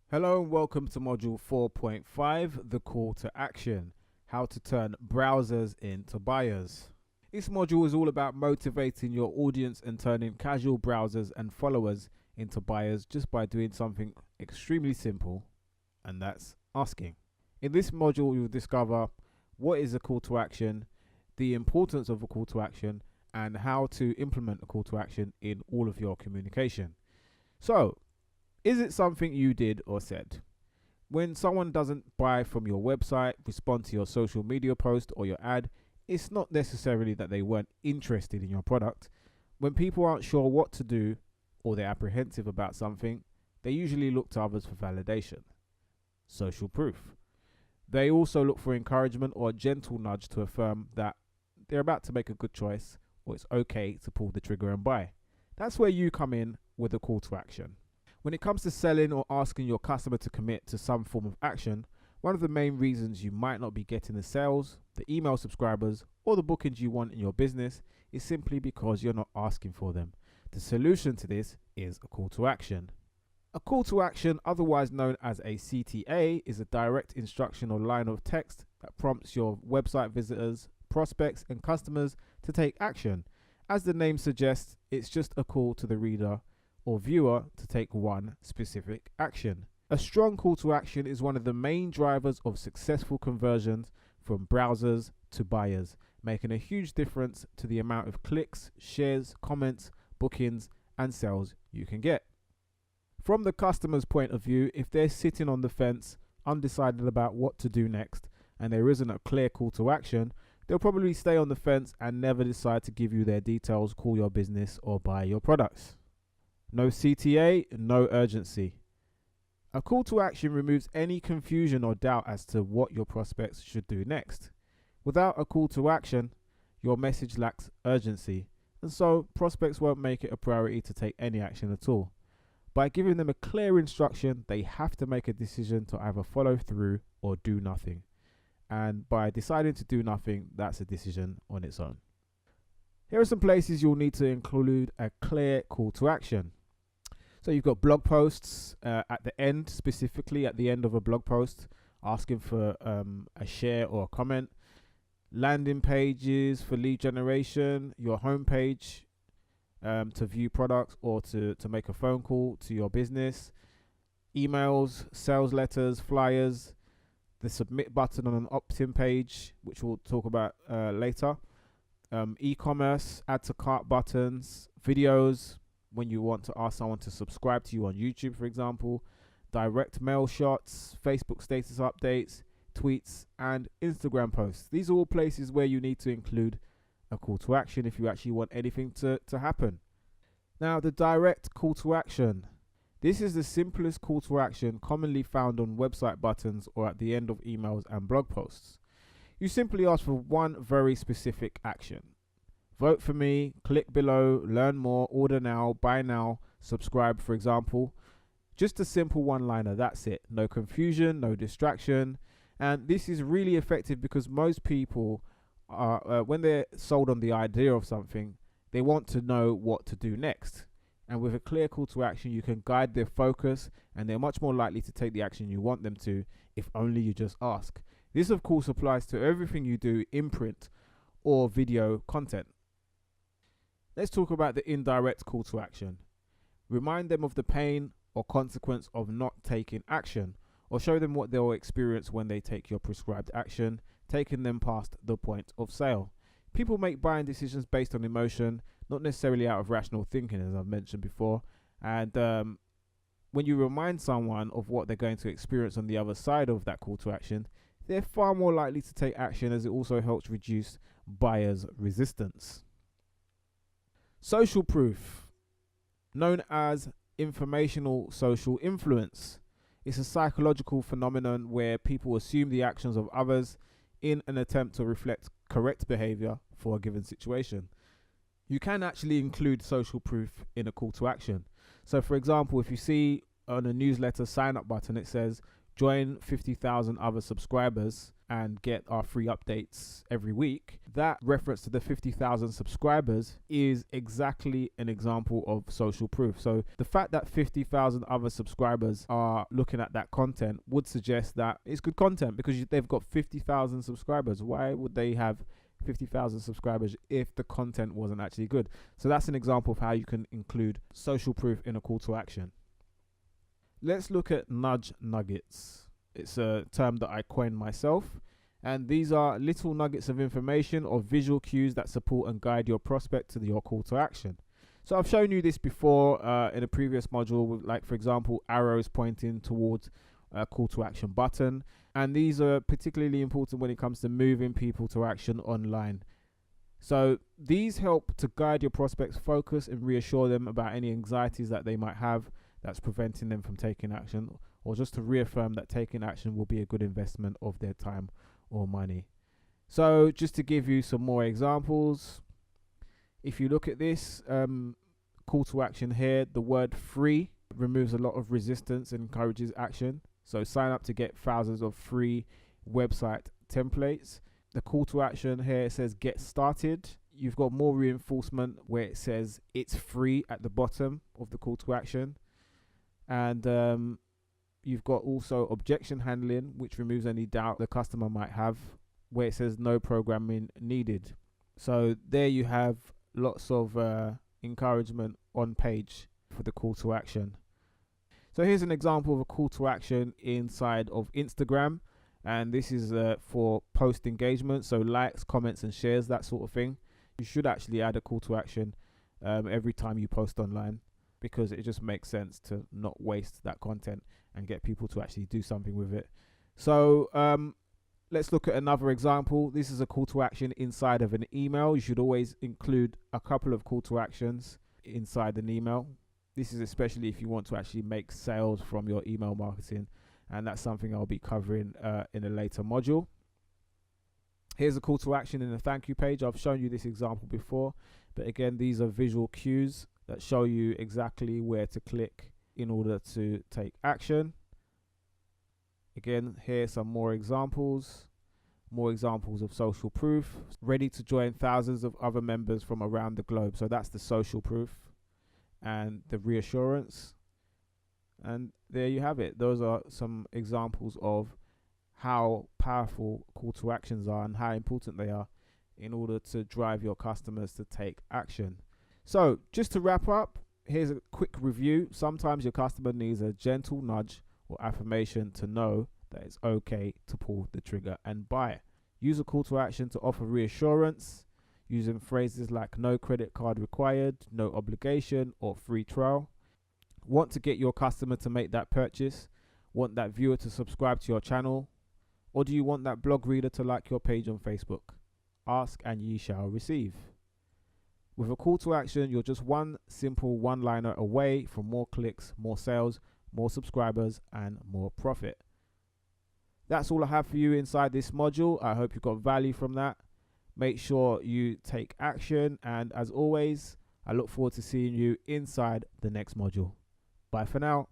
Hello and welcome to module 4.5, the call to action, how to turn browsers into buyers. This module is all about motivating your audience and turning casual browsers and followers into buyers just by doing something extremely simple, and that's asking. In this module, you'll discover what is a call to action, the importance of a call to action, and how to implement a call to action in all of your communication. So, is it something you did or said? When someone doesn't buy from your website, respond to your social media post or your ad, it's not necessarily that they weren't interested in your product. When people aren't sure what to do or they're apprehensive about something, they usually look to others for validation. Social proof. They also look for encouragement or a gentle nudge to affirm that they're about to make a good choice or it's okay to pull the trigger and buy. That's where you come in with a call to action. When it comes to selling or asking your customer to commit to some form of action, one of the main reasons you might not be getting the sales, the email subscribers, or the bookings you want in your business is simply because you're not asking for them. The solution to this is a call to action. A call to action, otherwise known as a CTA, is a direct instruction or line of text that prompts your website visitors, prospects, and customers to take action. As the name suggests, it's just a call to the reader or viewer to take one specific action. A strong call to action is one of the main drivers of successful conversions from browsers to buyers, making a huge difference to the amount of clicks, shares, comments, bookings, and sales you can get. From the customer's point of view, if they're sitting on the fence, undecided about what to do next, and there isn't a clear call to action, they'll probably stay on the fence and never decide to give you their details, call your business, or buy your products. No CTA, no urgency. A call to action removes any confusion or doubt as to what your prospects should do next. Without a call to action, your message lacks urgency, and so prospects won't make it a priority to take any action at all. By giving them a clear instruction, they have to make a decision to either follow through or do nothing. And by deciding to do nothing, that's a decision on its own. Here are some places you'll need to include a clear call to action. So you've got blog posts at the end, specifically at the end of a blog post, asking for a share or a comment. Landing pages for lead generation, your homepage to view products or to make a phone call to your business. Emails, sales letters, flyers, the submit button on an opt-in page, which we'll talk about later. E-commerce, add to cart buttons, videos, when you want to ask someone to subscribe to you on YouTube, for example, direct mail shots, Facebook status updates, tweets, and Instagram posts. These are all places where you need to include a call to action if you actually want anything to happen. Now, the direct call to action. This is the simplest call to action commonly found on website buttons or at the end of emails and blog posts. You simply ask for one very specific action. Vote for me, click below, learn more, order now, buy now, subscribe, for example. Just a simple one-liner, that's it. No confusion, no distraction. And this is really effective because most people, when they're sold on the idea of something, they want to know what to do next. And with a clear call to action, you can guide their focus and they're much more likely to take the action you want them to if only you just ask. This, of course, applies to everything you do in print or video content. Let's talk about the indirect call to action. Remind them of the pain or consequence of not taking action, or show them what they'll experience when they take your prescribed action, taking them past the point of sale. People make buying decisions based on emotion, not necessarily out of rational thinking, as I've mentioned before. And when you remind someone of what they're going to experience on the other side of that call to action, they're far more likely to take action, as it also helps reduce buyers' resistance. Social proof, known as informational social influence. It's a psychological phenomenon where people assume the actions of others in an attempt to reflect correct behavior for a given situation. You can actually include social proof in a call to action. So, for example, if you see on a newsletter sign up button, it says, join 50,000 other subscribers and get our free updates every week. That reference to the 50,000 subscribers is exactly an example of social proof. So the fact that 50,000 other subscribers are looking at that content would suggest that it's good content, because they've got 50,000 subscribers. Why would they have 50,000 subscribers if the content wasn't actually good? So that's an example of how you can include social proof in a call to action. Let's look at nudge nuggets. It's a term that I coined myself, and these are little nuggets of information or visual cues that support and guide your prospect to your call to action. So I've shown you this before in a previous module, with, like, for example, arrows pointing towards a call to action button, and these are particularly important when it comes to moving people to action online. So these help to guide your prospects' focus and reassure them about any anxieties that they might have that's preventing them from taking action, or just to reaffirm that taking action will be a good investment of their time or money. So just to give you some more examples, if you look at this call to action here, the word free removes a lot of resistance and encourages action. So sign up to get thousands of free website templates. The call to action here says get started. You've got more reinforcement where it says it's free at the bottom of the call to action. And you've got also objection handling, which removes any doubt the customer might have, where it says no programming needed. So there you have lots of encouragement on page for the call to action. So here's an example of a call to action inside of Instagram, and this is for post engagement, so likes, comments and shares, that sort of thing. You should actually add a call to action every time you post online, because it just makes sense to not waste that content and get people to actually do something with it. So let's look at another example. This is a call to action inside of an email. You should always include a couple of call to actions inside an email. This is especially if you want to actually make sales from your email marketing, and that's something I'll be covering in a later module. Here's a call to action in a thank you page. I've shown you this example before, but again, these are visual cues that show you exactly where to click in order to take action. Again, here's some more examples of social proof. Ready to join thousands of other members from around the globe. So that's the social proof and the reassurance. And there you have it. Those are some examples of how powerful call to actions are and how important they are in order to drive your customers to take action. So just to wrap up, here's a quick review. Sometimes your customer needs a gentle nudge or affirmation to know that it's okay to pull the trigger and buy. Use a call to action to offer reassurance, using phrases like no credit card required, no obligation, or free trial. Want to get your customer to make that purchase? Want that viewer to subscribe to your channel? Or do you want that blog reader to like your page on Facebook? Ask and ye shall receive. With a call to action, you're just one simple one-liner away from more clicks, more sales, more subscribers, and more profit. That's all I have for you inside this module. I hope you got value from that. Make sure you take action, and as always, I look forward to seeing you inside the next module. Bye for now.